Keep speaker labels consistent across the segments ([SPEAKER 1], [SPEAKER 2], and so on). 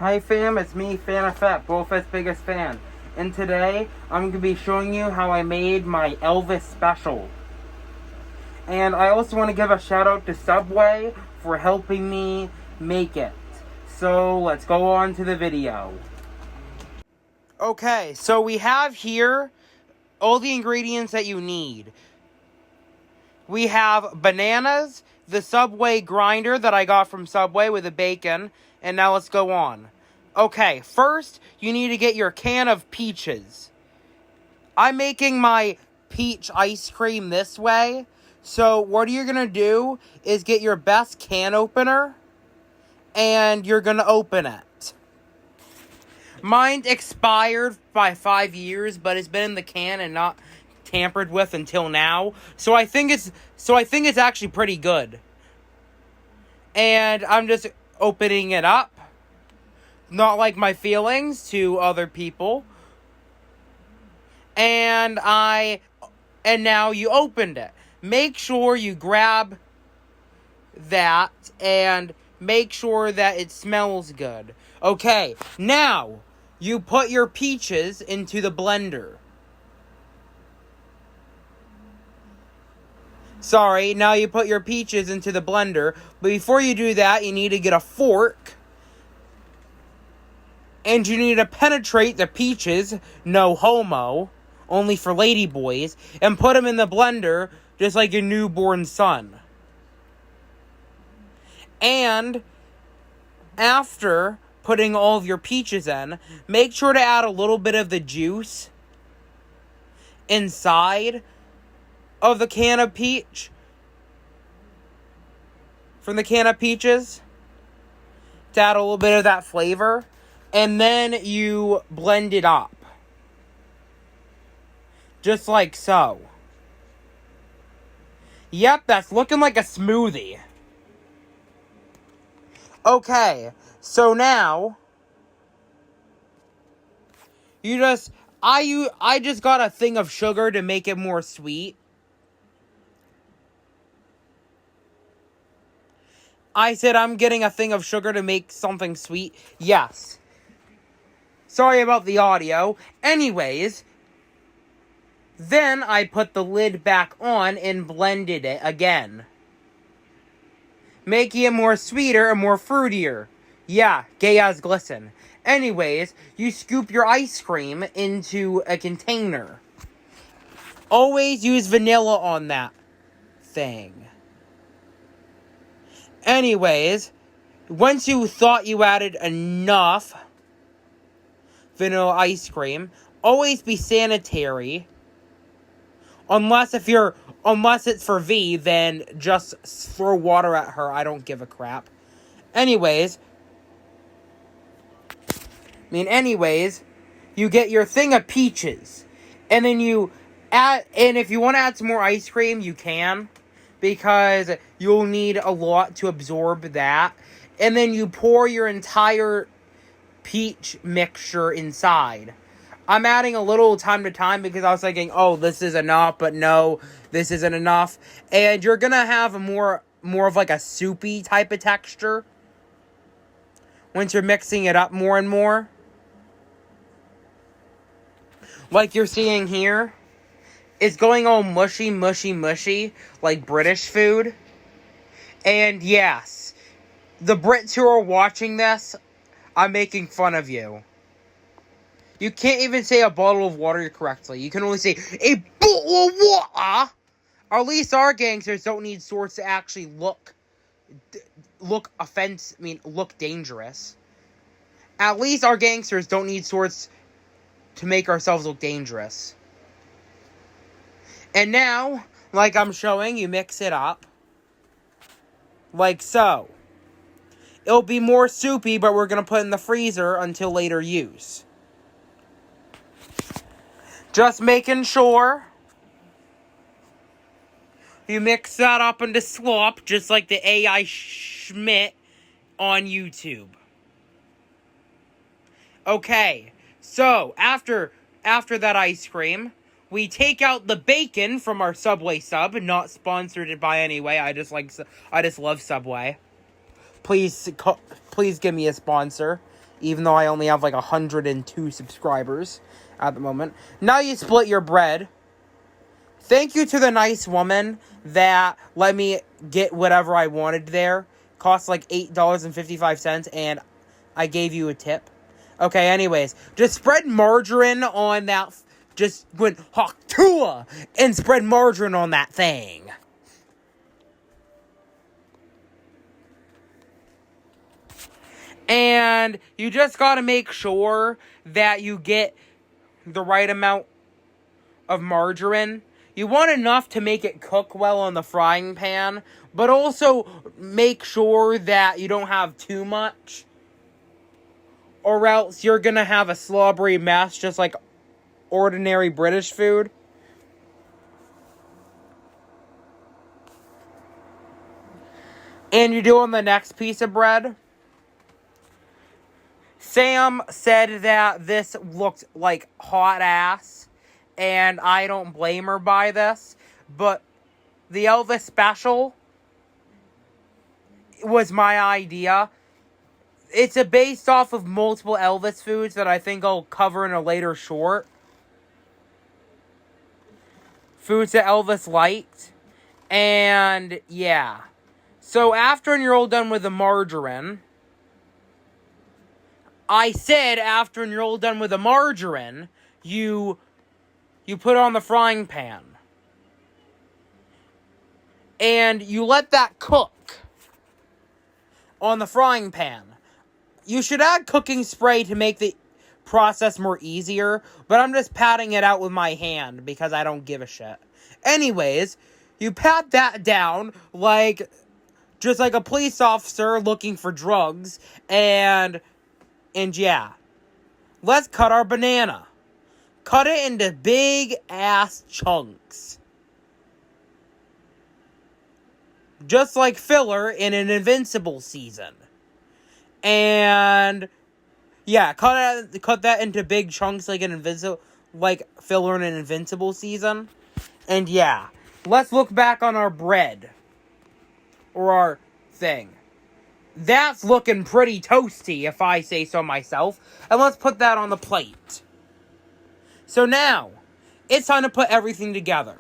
[SPEAKER 1] Hi fam, it's me, Fan of Fat, Bullfest biggest fan. And today, I'm going to be showing you how I made my Elvis Special. And I also want to give a shout out to Subway for helping me make it. So, let's go on to the video. Okay, so we have here all the ingredients that you need. We have bananas, the Subway grinder that I got from Subway with the bacon, and now let's go on. Okay, first, you need to get your can of peaches. I'm making my peach ice cream this way, so what you're going to do is get your best can opener, and you're going to open it. Mine expired by 5 years, but it's been in the can and not tampered with until now. So I think it's actually pretty good. And I'm just opening it up. Not like my feelings to other people. And now you opened it. Make sure you grab that and make sure that it smells good. Okay, now you put your peaches into the blender. Sorry, now you put your peaches into the blender. But before you do that, you need to get a fork. And you need to penetrate the peaches, no homo, only for ladyboys, and put them in the blender just like your newborn son. And after putting all of your peaches in, make sure to add a little bit of the juice inside of the can of peach. From the can of peaches. To add a little bit of that flavor. And then you blend it up. Just like so. Yep, that's looking like a smoothie. Okay, so now I just got a thing of sugar to make it more sweet. I said I'm getting a thing of sugar to make something sweet. Yes. Sorry about the audio. Anyways, then I put the lid back on and blended it again. Making it more sweeter and more fruitier. Yeah, gay as glisten. Anyways, you scoop your ice cream into a container. Always use vanilla on that thing. Anyways, once you thought you added enough vanilla ice cream, always be sanitary. Unless it's for V, then just throw water at her. I don't give a crap. Anyways, you get your thing of peaches. And then you add, and if you want to add some more ice cream, you can. Because you'll need a lot to absorb that. And then you pour your entire peach mixture inside. I'm adding a little time to time because I was thinking, oh, this is enough, but no, this isn't enough. And you're gonna have a more of like a soupy type of texture once you're mixing it up more and more. Like you're seeing here. It's going all mushy, mushy, mushy, like British food. And yes, the Brits who are watching this, I'm making fun of you. You can't even say a bottle of water correctly. You can only say a bottle of water. Or at least our gangsters don't need swords to actually look dangerous. At least our gangsters don't need swords to make ourselves look dangerous. And now, like I'm showing, you mix it up. Like so. It'll be more soupy, but we're going to put it in the freezer until later use. Just making sure you mix that up into slop, just like the AI Schmidt on YouTube. Okay, so after that ice cream, we take out the bacon from our Subway sub. Not sponsored by anyway. I just love Subway. Please give me a sponsor. even though I only have like 102 subscribers at the moment. Now you split your bread. Thank you to the nice woman that let me get whatever I wanted there. Cost like $8.55, and I gave you a tip. Okay, anyways, just spread margarine on that. Just went Hawktua and spread margarine on that thing. And you just gotta make sure that you get the right amount of margarine. You want enough to make it cook well on the frying pan, but also make sure that you don't have too much, or else you're gonna have a slobbery mess just like ordinary British food. And you do on the next piece of bread. Sam said that this looked like hot ass, and I don't blame her by this, but the Elvis Special was my idea. It's based off of multiple Elvis foods that I think I'll cover in a later short. Foods that Elvis liked. And, yeah. So, after you're all done with the margarine, I said after you're all done with the margarine, you put it on the frying pan. And you let that cook on the frying pan. You should add cooking spray to make the process more easier, but I'm just patting it out with my hand because I don't give a shit. Anyways, you pat that down like just like a police officer looking for drugs, and yeah. Let's cut our banana. Cut it into big ass chunks. Just like filler in an Invincible season. And yeah, cut that into big chunks like like filler in an Invincible season. And yeah, let's look back on our bread. Or our thing. That's looking pretty toasty, if I say so myself. And let's put that on the plate. So now, it's time to put everything together.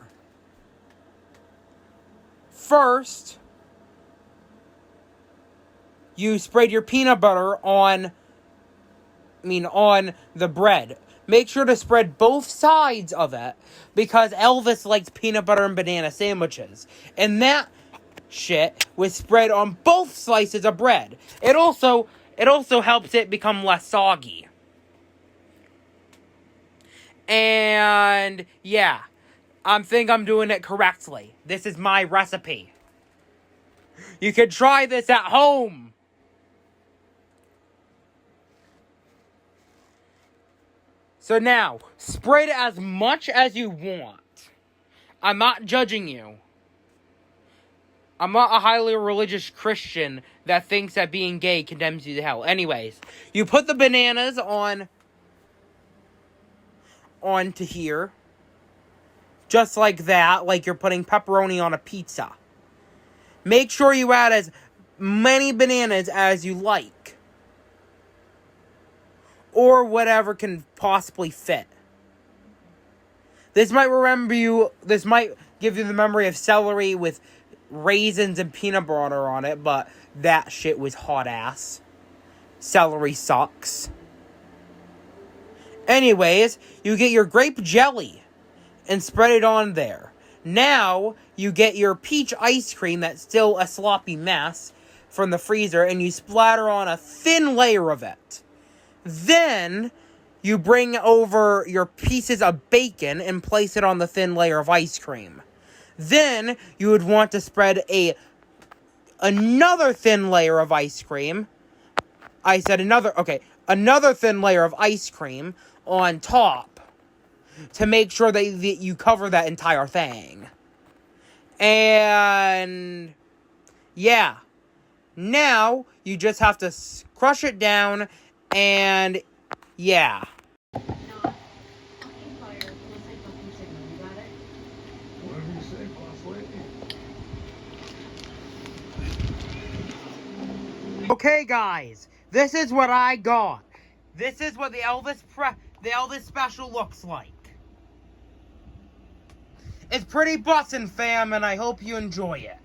[SPEAKER 1] First, you spread your peanut butter on the bread. Make sure to spread both sides of it, because Elvis likes peanut butter and banana sandwiches. And that shit was spread on both slices of bread. It also helps it become less soggy. And yeah, I think I'm doing it correctly. This is my recipe. You can try this at home. So now, spread as much as you want. I'm not judging you. I'm not a highly religious Christian that thinks that being gay condemns you to hell. Anyways, you put the bananas onto here. Just like that, like you're putting pepperoni on a pizza. Make sure you add as many bananas as you like. Or whatever can possibly fit. This might give you the memory of celery with raisins and peanut butter on it, but that shit was hot ass. Celery sucks. Anyways, you get your grape jelly and spread it on there. Now, you get your peach ice cream that's still a sloppy mess from the freezer, and you splatter on a thin layer of it. Then, you bring over your pieces of bacon and place it on the thin layer of ice cream. Then, you would want to spread another thin layer of ice cream. Another thin layer of ice cream on top to make sure that you cover that entire thing. And yeah, now you just have to crush it down, and yeah. Okay, guys, this is what I got. This is what the Elvis Special looks like. It's pretty bussin', fam, and I hope you enjoy it.